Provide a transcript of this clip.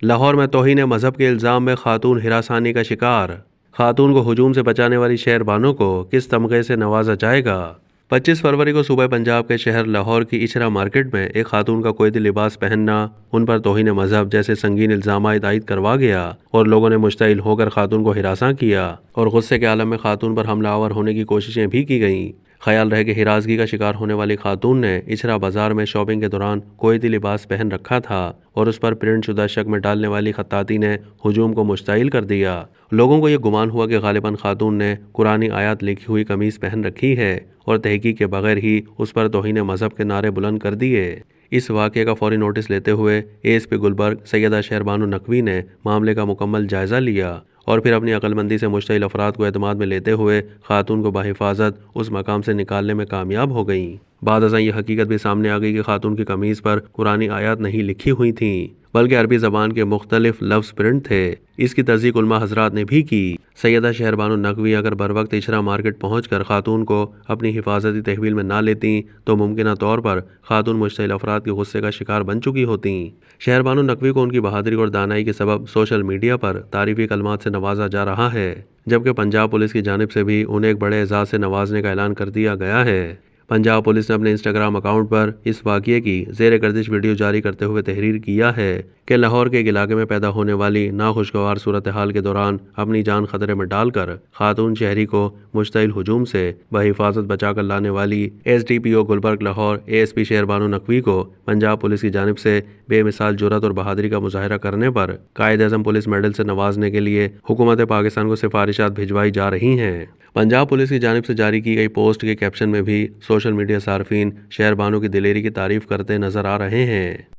لاہور میں توہین مذہب کے الزام میں خاتون ہراسانی کا شکار، خاتون کو ہجوم سے بچانے والی شہر بانو کو کس تمغے سے نوازا جائے گا؟ 25 فروری کو صوبہ پنجاب کے شہر لاہور کی اچھرا مارکیٹ میں ایک خاتون کا کویتی لباس پہننا ان پر توہین مذہب جیسے سنگین الزامات عائد کروا گیا اور لوگوں نے مشتعل ہو کر خاتون کو ہراساں کیا اور غصے کے عالم میں خاتون پر حملہ آور ہونے کی کوششیں بھی کی گئیں۔ خیال رہے کہ ہراسگی کا شکار ہونے والی خاتون نے اچھرا بازار میں شاپنگ کے دوران کویتی لباس پہن رکھا تھا اور اس پر پرنٹ شدہ شک میں ڈالنے والی خطاطی نے ہجوم کو مشتعل کر دیا۔ لوگوں کو یہ گمان ہوا کہ غالباً خاتون نے قرآنی آیات لکھی ہوئی قمیص پہن رکھی ہے اور تحقیق کے بغیر ہی اس پر توہین مذہب کے نعرے بلند کر دیے۔ اس واقعے کا فوری نوٹس لیتے ہوئے اے ایس پی گلبرگ سیدہ شہر بانو نقوی نے معاملے کا مکمل جائزہ لیا اور پھر اپنی عقل مندی سے مشتعل افراد کو اعتماد میں لیتے ہوئے خاتون کو بحفاظت اس مقام سے نکالنے میں کامیاب ہو گئیں۔ بعد ازاں یہ حقیقت بھی سامنے آ گئی کہ خاتون کی قمیض پر قرآنی آیات نہیں لکھی ہوئی تھیں بلکہ عربی زبان کے مختلف لفظ پرنٹ تھے۔ اس کی تصدیق علماء حضرات نے بھی کی۔ سیدہ شہر بانو نقوی اگر بروقت اچھرا مارکیٹ پہنچ کر خاتون کو اپنی حفاظتی تحویل میں نہ لیتیں تو ممکنہ طور پر خاتون مشتعل افراد کے غصے کا شکار بن چکی ہوتیں۔ شہر بانو نقوی کو ان کی بہادری اور دانائی کے سبب سوشل میڈیا پر تعریفی کلمات سے نوازا جا رہا ہے، جبکہ پنجاب پولیس کی جانب سے بھی انہیں ایک بڑے اعزاز سے نوازنے کا اعلان کر دیا گیا ہے۔ پنجاب پولیس نے اپنے انسٹاگرام اکاؤنٹ پر اس واقعے کی زیر گردش ویڈیو جاری کرتے ہوئے تحریر کیا ہے کہ لاہور کے ایک علاقے میں پیدا ہونے والی ناخوشگوار صورتحال کے دوران اپنی جان خطرے میں ڈال کر خاتون شہری کو مشتعل ہجوم سے بحفاظت بچا کر لانے والی S D P O Gulberg Lahore A S P شہر بانو نقوی کو پنجاب پولیس کی جانب سے بے مثال جرأت اور بہادری کا مظاہرہ کرنے پر قائد اعظم پولیس میڈل سے نوازنے کے لیے حکومت پاکستان کو سفارشات بھجوائی جا رہی ہیں۔ پنجاب پولیس کی جانب سے جاری کی گئی پوسٹ کے کیپشن میں بھی سوشل میڈیا صارفین شہر بانو کی دلیری کی تعریف کرتے نظر آ رہے ہیں۔